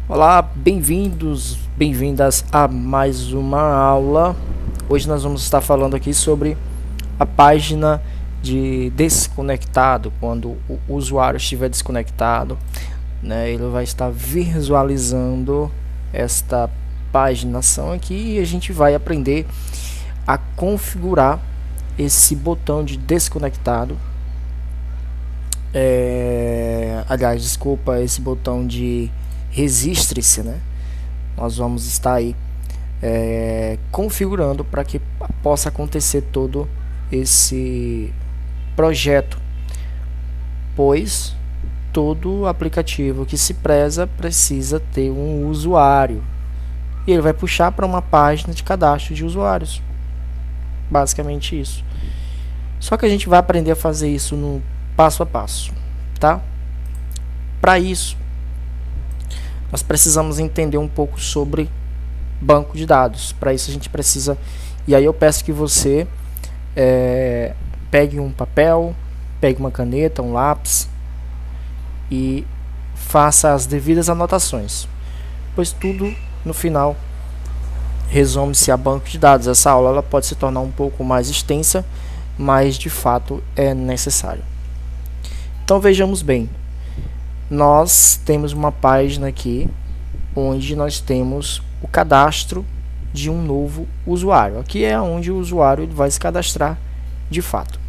Olá, bem-vindos, bem-vindas a mais uma aula. Hoje nós vamos estar falando aqui sobre a página de desconectado. Quando o usuário estiver desconectado, né, ele vai estar visualizando esta paginação aqui e a gente vai aprender a configurar esse botão de desconectado. Aliás, desculpa, esse botão de registre-se, né? Nós vamos estar aí configurando para que possa acontecer todo esse projeto, pois todo aplicativo que se preza precisa ter um usuário e ele vai puxar para uma página de cadastro de usuários, basicamente isso. Só que a gente vai aprender a fazer isso no passo a passo, tá? Para isso nós precisamos entender um pouco sobre banco de dados. Para isso a gente precisa, e aí eu peço que você pegue um papel, pegue uma caneta, um lápis e faça as devidas anotações, pois tudo no final resume-se a banco de dados. Essa aula ela pode se tornar um pouco mais extensa, mas de fato é necessário. Então vejamos bem, nós temos uma página aqui onde nós temos o cadastro de um novo usuário. Aqui é onde o usuário vai se cadastrar de fato.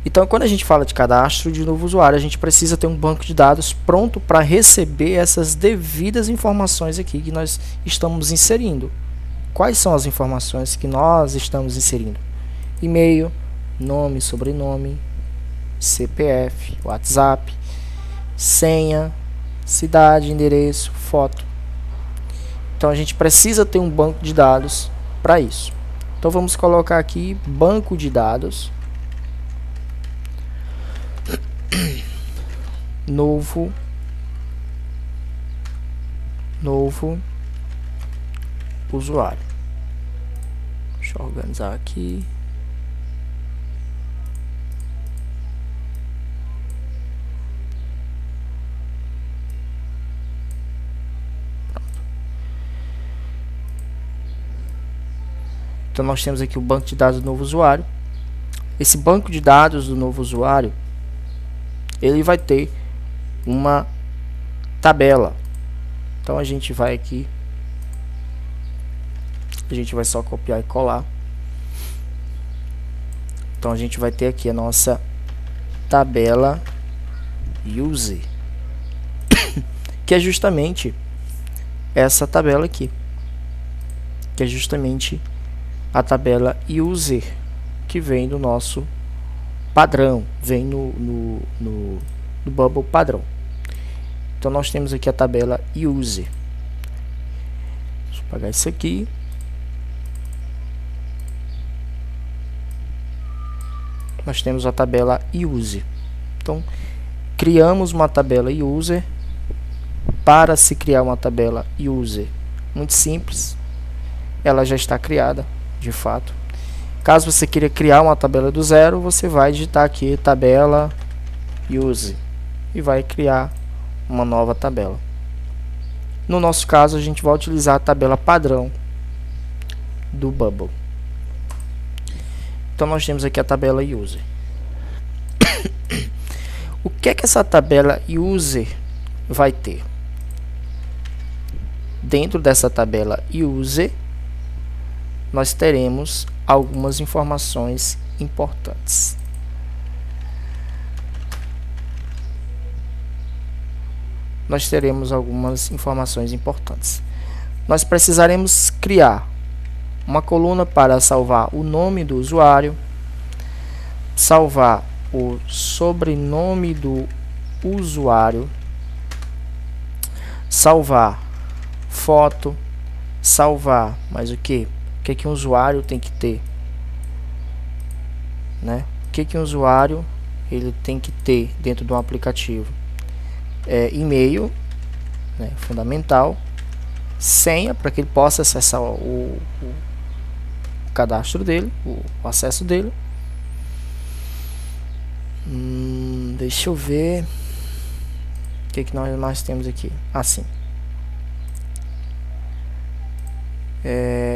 Então, quando a gente fala de cadastro de novo usuário, a gente precisa ter um banco de dados pronto para receber essas devidas informações aqui que nós estamos inserindo. Quais são as informações que nós estamos inserindo? E-mail, nome, sobrenome, CPF, WhatsApp, senha, cidade, endereço, foto. Então a gente precisa ter um banco de dados para isso. Então vamos colocar aqui banco de dados novo usuário. Deixa eu organizar aqui. Então nós temos aqui o banco de dados do novo usuário. Esse banco de dados do novo usuário, ele vai ter uma tabela. Então a gente vai aqui, a gente vai só copiar e colar. Então a gente vai ter aqui a nossa tabela user, que é justamente essa tabela aqui, que é justamente a tabela user que vem do nosso padrão, vem no Bubble padrão. Então nós temos aqui a tabela user. Deixa eu apagar isso aqui. Nós temos a tabela user. Então criamos uma tabela user. Para se criar uma tabela user, muito simples, ela já está criada de fato. Caso você queira criar uma tabela do zero, você vai digitar aqui tabela user e vai criar uma nova tabela. No nosso caso, a gente vai utilizar a tabela padrão do Bubble. Então nós temos aqui a tabela user. O que é que essa tabela user vai ter? Dentro dessa tabela user, nós teremos algumas informações importantes. Nós precisaremos criar uma coluna para salvar o nome do usuário, salvar o sobrenome do usuário, salvar foto, salvar mais o que? O que um usuário tem que ter, né? O que um usuário ele tem que ter dentro de um aplicativo? E-mail, né, fundamental, senha para que ele possa acessar o cadastro dele, o acesso dele. Deixa eu ver. O que nós mais temos aqui? Assim.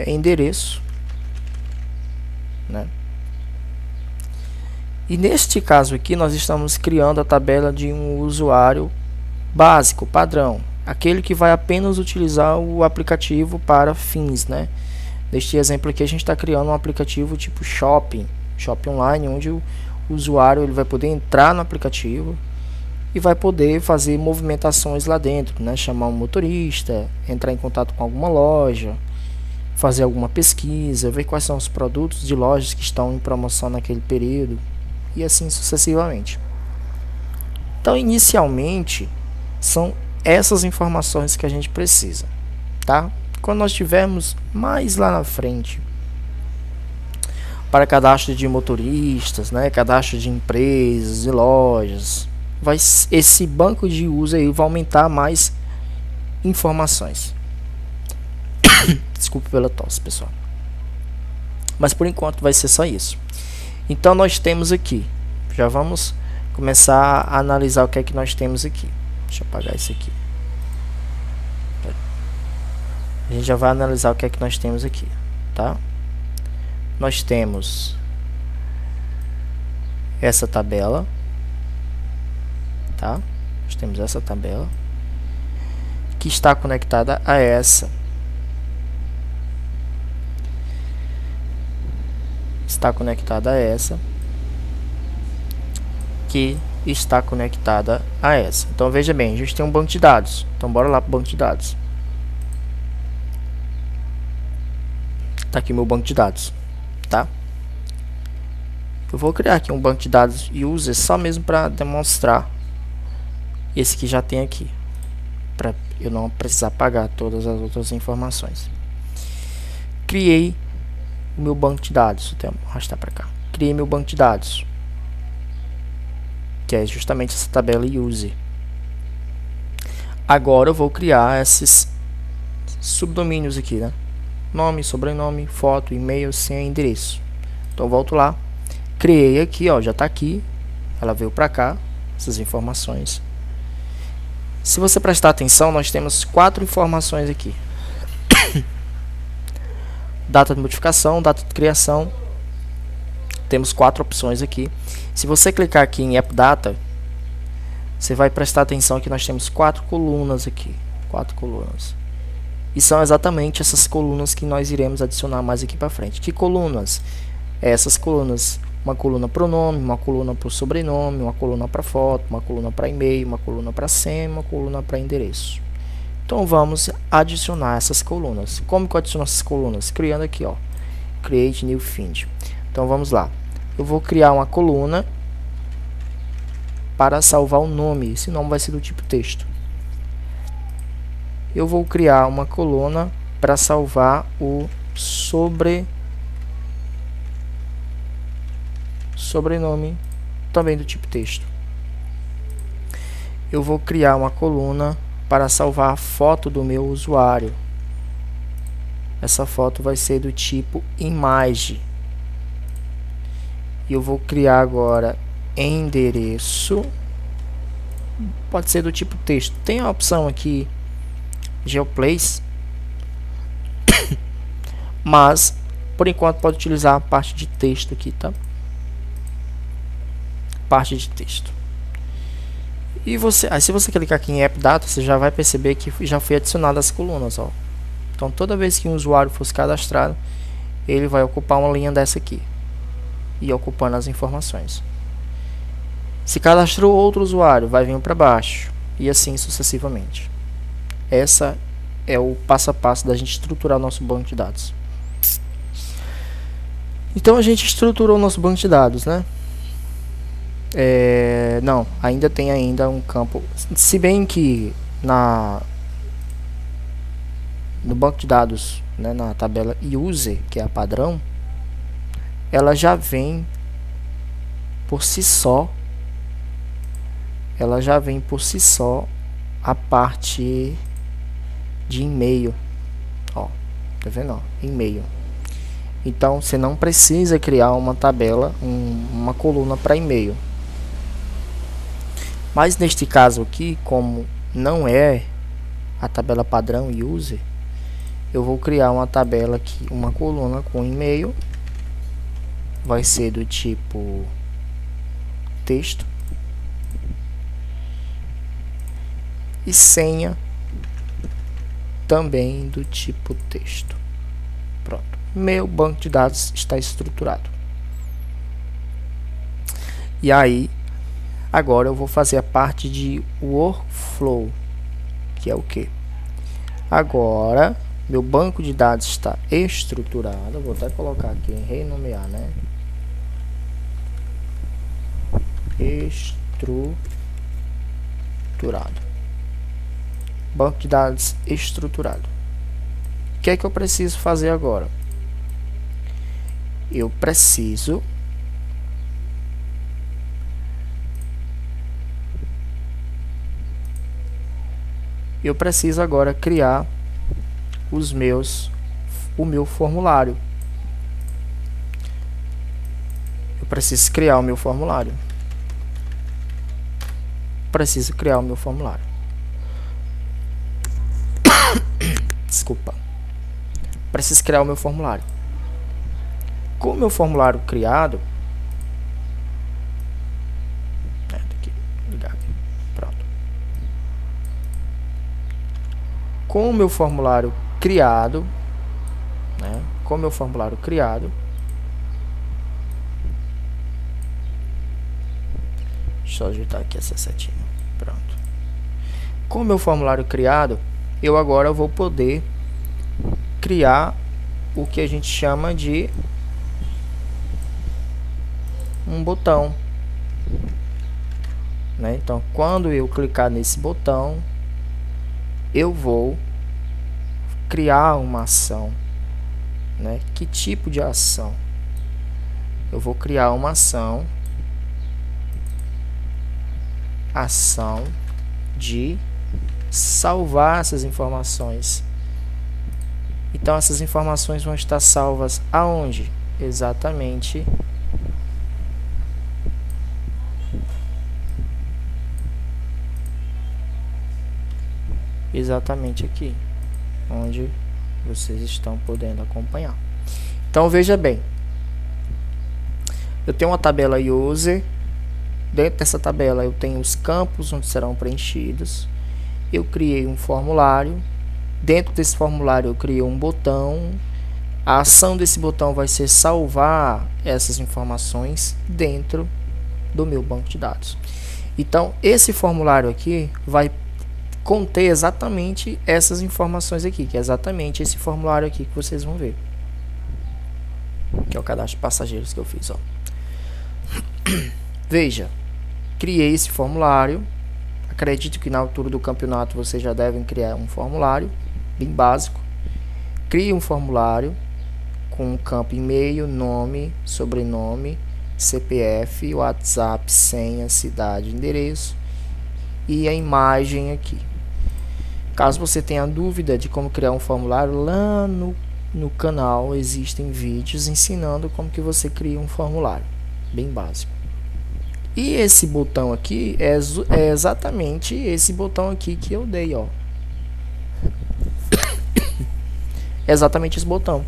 Endereço, né? E neste caso aqui nós estamos criando a tabela de um usuário básico, padrão, aquele que vai apenas utilizar o aplicativo para fins, né? Neste exemplo aqui a gente está criando um aplicativo tipo shopping online, onde o usuário ele vai poder entrar no aplicativo e vai poder fazer movimentações lá dentro, né? Chamar um motorista, entrar em contato com alguma loja, fazer alguma pesquisa, ver quais são os produtos de lojas que estão em promoção naquele período e assim sucessivamente. Então, inicialmente, são essas informações que a gente precisa, tá? Quando nós tivermos mais lá na frente para cadastro de motoristas, né, cadastro de empresas e lojas, esse banco de uso aí vai aumentar mais informações. Desculpe pela tosse, pessoal. Mas por enquanto vai ser só isso. Então nós temos aqui, já vamos começar a analisar o que é que nós temos aqui. Deixa eu apagar isso aqui. A gente já vai analisar o que é que nós temos aqui, tá? Nós temos essa tabela, tá? Nós temos essa tabela que está conectada a essa. Está conectada a essa, que está conectada a essa. Então veja bem, a gente tem um banco de dados. Então bora lá para o banco de dados. Tá aqui meu banco de dados, tá? Eu vou criar aqui um banco de dados user só mesmo para demonstrar esse que já tem aqui, para eu não precisar pagar todas as outras informações. Criei o meu banco de dados, vou arrastar para cá. Criei meu banco de dados, que é justamente essa tabela user. Agora eu vou criar esses subdomínios aqui, né? Nome, sobrenome, foto, e-mail, senha, endereço. Então volto lá, criei aqui, ó, já está aqui, ela veio para cá, essas informações. Se você prestar atenção, nós temos 4 informações aqui. Data de modificação, data de criação. Temos 4 opções aqui. Se você clicar aqui em App Data, você vai prestar atenção que nós temos 4 colunas aqui. 4 colunas. E são exatamente essas colunas que nós iremos adicionar mais aqui para frente. Que colunas? Essas colunas. Uma coluna para o nome, uma coluna para o sobrenome, uma coluna para foto, uma coluna para e-mail, uma coluna para senha, uma coluna para endereço. Então vamos adicionar essas colunas. Como que eu adiciono essas colunas? Criando aqui, ó, Create New Field. Então vamos lá. Eu vou criar uma coluna para salvar o nome. Esse nome vai ser do tipo texto. Eu vou criar uma coluna para salvar o sobrenome, também do tipo texto. Eu vou criar uma coluna para salvar a foto do meu usuário. Essa foto vai ser do tipo image. E eu vou criar agora endereço. Pode ser do tipo texto. Tem a opção aqui GeoPlace, mas por enquanto pode utilizar a parte de texto aqui, tá? Parte de texto. E se você clicar aqui em App Data, você já vai perceber que já foi adicionado as colunas, ó. Então toda vez que um usuário fosse cadastrado, ele vai ocupar uma linha dessa aqui e ocupando as informações. Se cadastrou outro usuário, vai vir para baixo e assim sucessivamente. Essa é o passo a passo da gente estruturar o nosso banco de dados. Então a gente estruturou o nosso banco de dados, né? Não, ainda tem um campo, se bem que no banco de dados, né, na tabela user, que é a padrão, ela já vem por si só, a parte de e-mail, ó, tá vendo, ó, e-mail. Então você não precisa criar uma tabela, uma coluna para e-mail. Mas neste caso aqui, como não é a tabela padrão user, eu vou criar uma tabela aqui, uma coluna com e-mail, vai ser do tipo texto, e senha também do tipo texto. Pronto, meu banco de dados está estruturado. E aí, agora eu vou fazer a parte de workflow, que é o que? Agora, meu banco de dados está estruturado. Vou até colocar aqui em renomear, né? Estruturado. Banco de dados estruturado. O que é que eu preciso fazer agora? Eu preciso agora criar o meu formulário. Eu preciso criar o meu formulário. Desculpa. Preciso criar o meu formulário. Com o meu formulário criado, com o meu formulário criado, deixa eu ajeitar aqui essa setinha. Pronto. Com o meu formulário criado, eu agora vou poder criar o que a gente chama de um botão, né? Então, quando eu clicar nesse botão, eu vou criar uma ação, né? Que tipo de ação? Eu vou criar uma ação de salvar essas informações. Então essas informações vão estar salvas aonde? Exatamente aqui, onde vocês estão podendo acompanhar. Então veja bem, eu tenho uma tabela user. Dentro dessa tabela eu tenho os campos onde serão preenchidos. Eu criei um formulário. Dentro desse formulário eu criei um botão. A ação desse botão vai ser salvar essas informações dentro do meu banco de dados. Então esse formulário aqui vai conter exatamente essas informações aqui, que é exatamente esse formulário aqui que vocês vão ver, que é o cadastro de passageiros que eu fiz, ó. Veja, criei esse formulário. Acredito que na altura do campeonato vocês já devem criar um formulário bem básico. Crie um formulário com um campo e-mail, nome, sobrenome, CPF, WhatsApp, senha, cidade, endereço e a imagem aqui. Caso você tenha dúvida de como criar um formulário, lá no canal existem vídeos ensinando como que você cria um formulário bem básico. E esse botão aqui é exatamente esse botão aqui que eu dei, ó. É exatamente esse botão.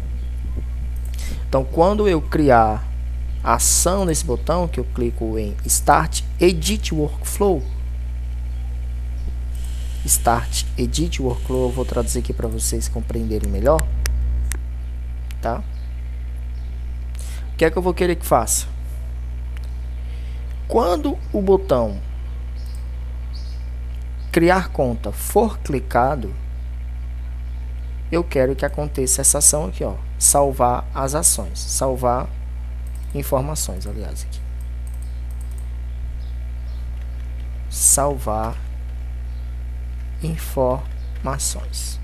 Então, quando eu criar a ação nesse botão, que eu clico em Start Edit Workflow, eu vou traduzir aqui para vocês compreenderem melhor, tá? O que é que eu vou querer que faça? Quando o botão criar conta for clicado, eu quero que aconteça essa ação aqui, ó, salvar as ações, salvar informações, aliás, aqui. Salvar informações.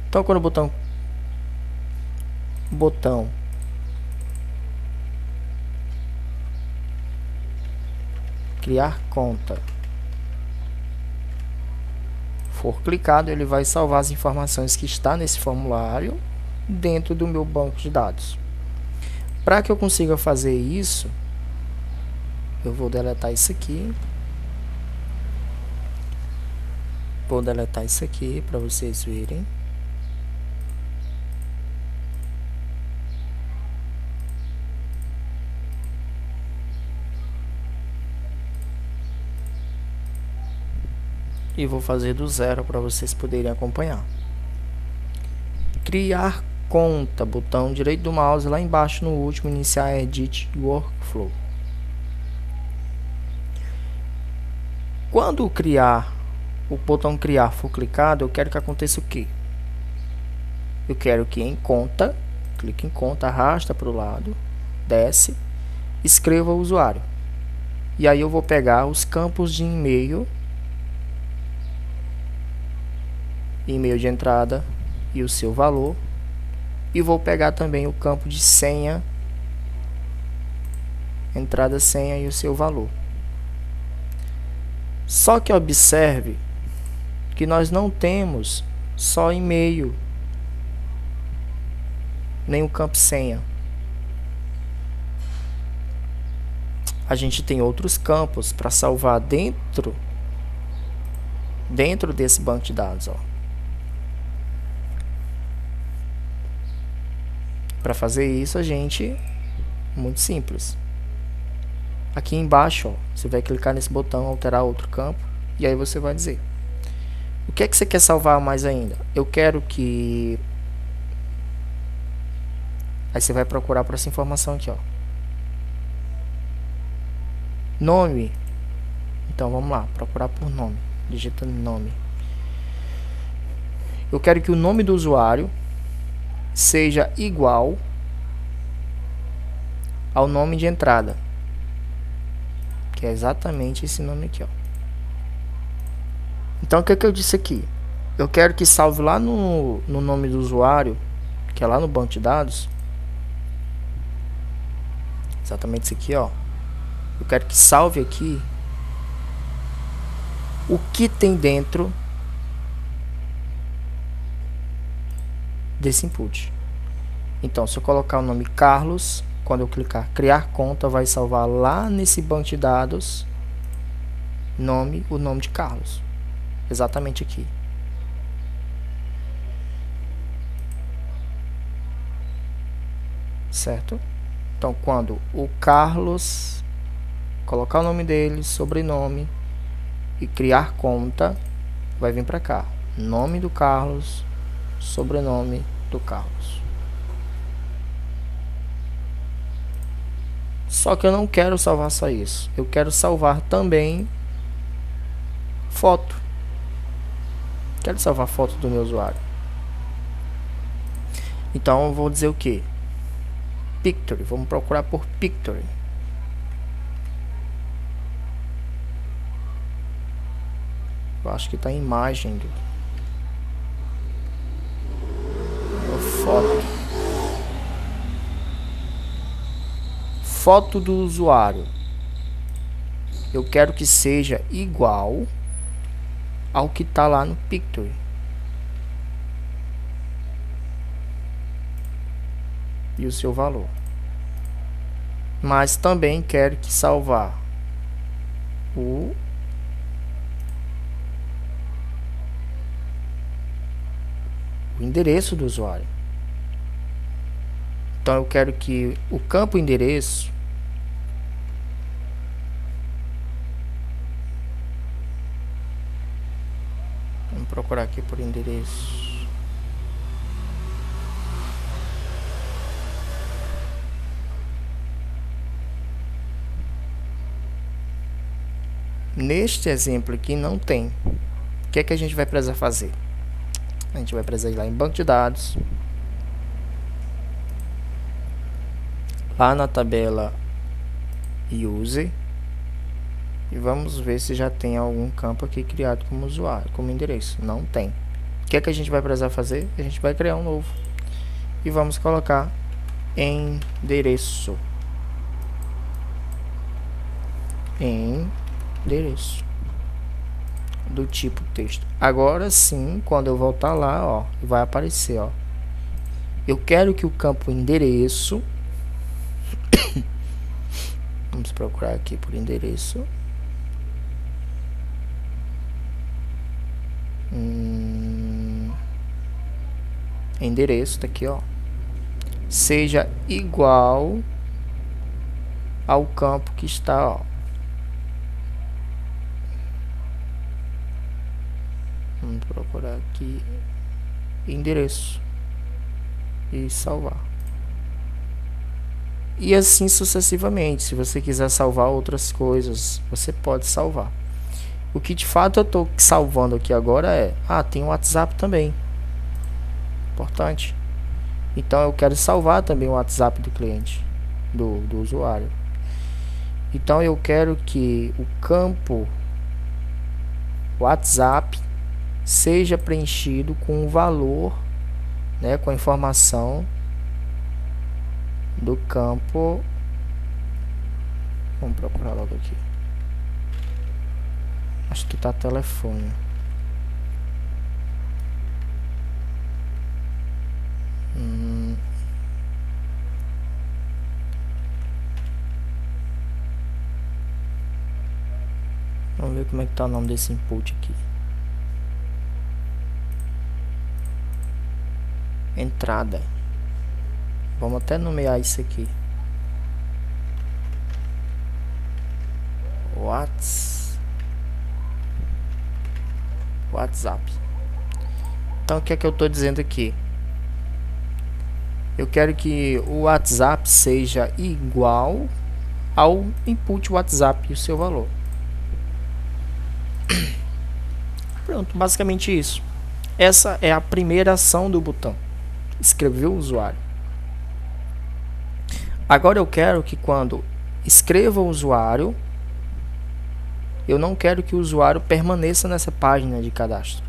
Então, quando o botão criar conta for clicado, ele vai salvar as informações que está nesse formulário dentro do meu banco de dados. Para que eu consiga fazer isso, Eu vou deletar isso aqui. Vou deletar isso aqui para vocês verem. E vou fazer do zero para vocês poderem acompanhar. Criar conta, botão direito do mouse lá embaixo no último, iniciar Edit Workflow. Quando o botão criar for clicado, eu quero que aconteça o quê? Eu quero que em conta, clique em conta, arrasta para o lado, desce, escreva o usuário. E aí eu vou pegar os campos de e-mail de entrada e o seu valor, e vou pegar também o campo de senha, entrada, senha e o seu valor. Só que observe que nós não temos só e-mail, nem o campo senha. A gente tem outros campos para salvar dentro desse banco de dados, ó. Para fazer isso, a gente, muito simples. Aqui embaixo, ó, você vai clicar nesse botão, alterar outro campo, e aí você vai dizer o que é que você quer salvar mais ainda. Eu quero que... Aí você vai procurar por essa informação aqui, ó. Nome. Então vamos lá, procurar por nome. Digita nome. Eu quero que o nome do usuário seja igual ao nome de entrada, que é exatamente esse nome aqui, ó. Então o que eu disse aqui? Eu quero que salve lá no nome do usuário, que é lá no banco de dados, exatamente isso aqui, ó. Eu quero que salve aqui o que tem dentro desse input. Então, se eu colocar o nome Carlos, quando eu clicar criar conta, vai salvar lá nesse banco de dados o nome de Carlos, exatamente aqui. Certo? Então, quando o Carlos colocar o nome dele, sobrenome e criar conta, vai vir para cá, nome do Carlos, sobrenome do Carlos. Só que eu não quero salvar só isso, eu quero salvar também foto. Quero salvar foto do meu usuário. Então eu vou dizer o que? Pictory. Vamos procurar por Pictory. Eu acho que está em imagem do foto. Foto do usuário. Eu quero que seja igual ao que está lá no Pictory. E o seu valor. Mas também quero que salvar o endereço do usuário. Então eu quero que o campo endereço vamos procurar aqui por endereço. Neste exemplo aqui não tem. O que é que a gente vai precisar fazer? A gente vai precisar ir lá em banco de dados, lá na tabela User, e vamos ver se já tem algum campo aqui criado como usuário, como endereço. Não tem. O que é que a gente vai precisar fazer? A gente vai criar um novo e vamos colocar endereço. Endereço do tipo texto. Agora sim, quando eu voltar lá, ó, vai aparecer, ó. Eu quero que o campo endereço Vamos procurar aqui por endereço. Endereço, tá aqui, ó. Seja igual ao campo que está, ó. Vamos procurar aqui endereço e salvar. E assim sucessivamente. Se você quiser salvar outras coisas, você pode salvar. O que de fato eu estou salvando aqui agora é... tem o WhatsApp também. Importante. Então eu quero salvar também o WhatsApp do cliente, do usuário. Então eu quero que o campo WhatsApp seja preenchido com o valor, né, com a informação do campo. Vamos procurar logo aqui. Acho que tá telefone. Vamos ver como é que tá o nome desse input aqui. Entrada. Vamos até nomear isso aqui. WhatsApp. Então o que é que eu estou dizendo aqui? Eu quero que o WhatsApp seja igual ao input WhatsApp e o seu valor. Pronto, basicamente isso. Essa é a primeira ação do botão. Escrever o usuário. Agora eu quero que quando escreva o usuário, eu não quero que o usuário permaneça nessa página de cadastro.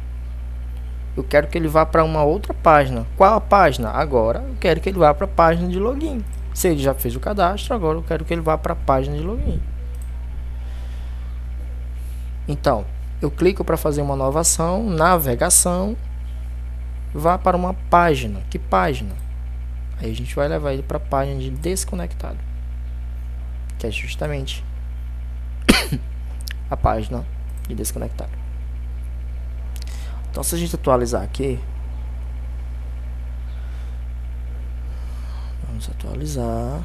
Eu quero que ele vá para uma outra página. Qual a página? Agora eu quero que ele vá para a página de login. Se ele já fez o cadastro, agora eu quero que ele vá para a página de login. Então, eu clico para fazer uma nova ação, navegação, vá para uma página. Que página? Aí a gente vai levar ele para a página de desconectado, que é justamente a página de desconectado. Então, se a gente atualizar aqui, vamos atualizar.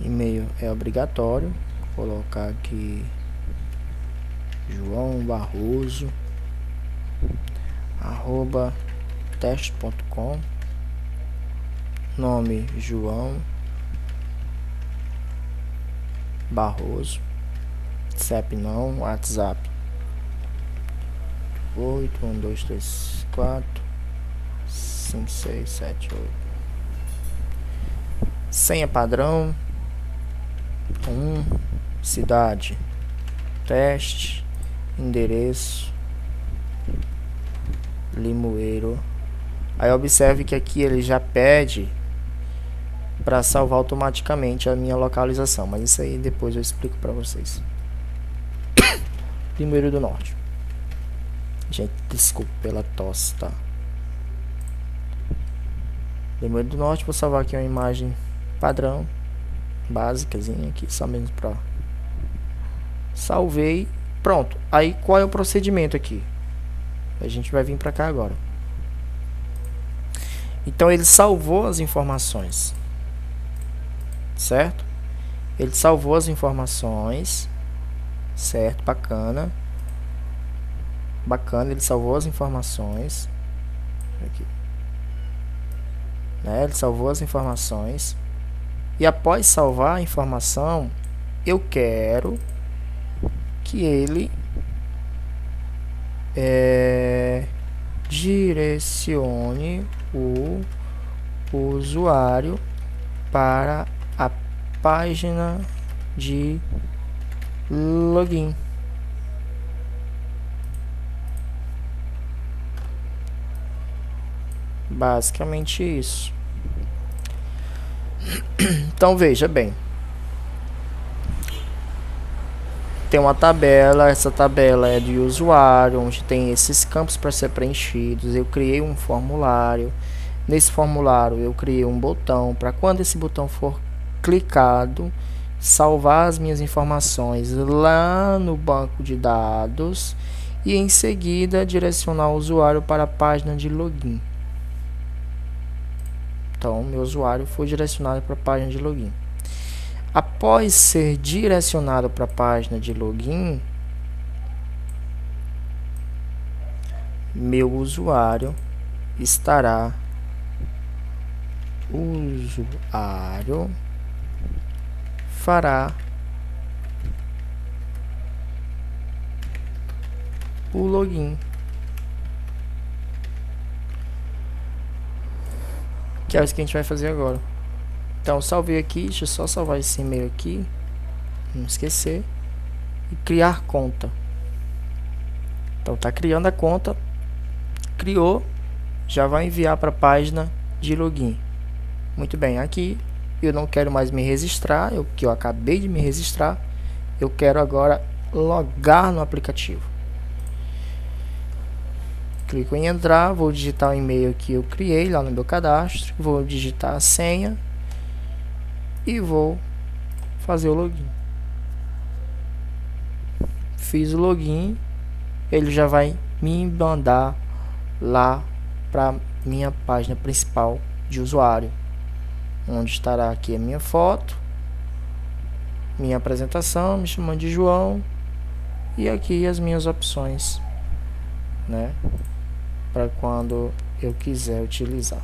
E-mail é obrigatório. Vou colocar aqui João Barroso @teste.com. Nome João Barroso. CEP não. WhatsApp 8 1 2 3 4 5 6 7 8. Senha padrão 1. Cidade, teste, endereço, Limoeiro. Aí observe que aqui ele já pede para salvar automaticamente a minha localização, mas isso aí depois eu explico para vocês. Limoeiro do Norte. Gente, desculpa pela tosse, tá? Limoeiro do Norte. Vou salvar aqui uma imagem padrão, básicazinha aqui, só mesmo para... Salvei, pronto. Aí qual é o procedimento aqui? A gente vai vir para cá agora. Então ele salvou as informações, certo? Ele salvou as informações, certo? Bacana, bacana. Ele salvou as informações aqui, né? Ele salvou as informações. E após salvar a informação, eu quero que ele direcione o usuário para a página de login. Basicamente isso. Então veja bem, tem uma tabela, essa tabela é de usuário, onde tem esses campos para ser preenchidos. Eu criei um formulário, Nesse formulário eu criei um botão para quando esse botão for clicado, salvar as minhas informações lá no banco de dados e em seguida direcionar o usuário para a página de login. Então, meu usuário foi direcionado para a página de login. Após ser direcionado para a página de login, meu usuário fará o login, que é isso que a gente vai fazer agora. Então, salvei aqui, deixa eu só salvar esse e-mail aqui, não esquecer, e criar conta. Então, tá criando a conta, criou, já vai enviar para a página de login. Muito bem, aqui eu não quero mais me registrar, que eu acabei de me registrar, eu quero agora logar no aplicativo. Clico em entrar, vou digitar o e-mail que eu criei lá no meu cadastro, vou digitar a senha e vou fazer o login. Fiz o login, ele já vai me mandar lá para minha página principal de usuário, onde estará aqui a minha foto, minha apresentação, me chamando de João, e aqui as minhas opções, né, para quando eu quiser utilizar,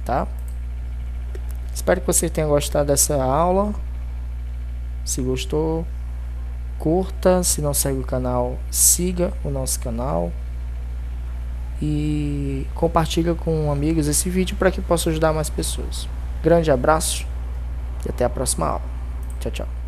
tá? Espero que você tenha gostado dessa aula. Se gostou, curta. Se não segue o canal, siga o nosso canal e compartilha com amigos esse vídeo para que possa ajudar mais pessoas. Grande abraço e até a próxima aula. Tchau, tchau.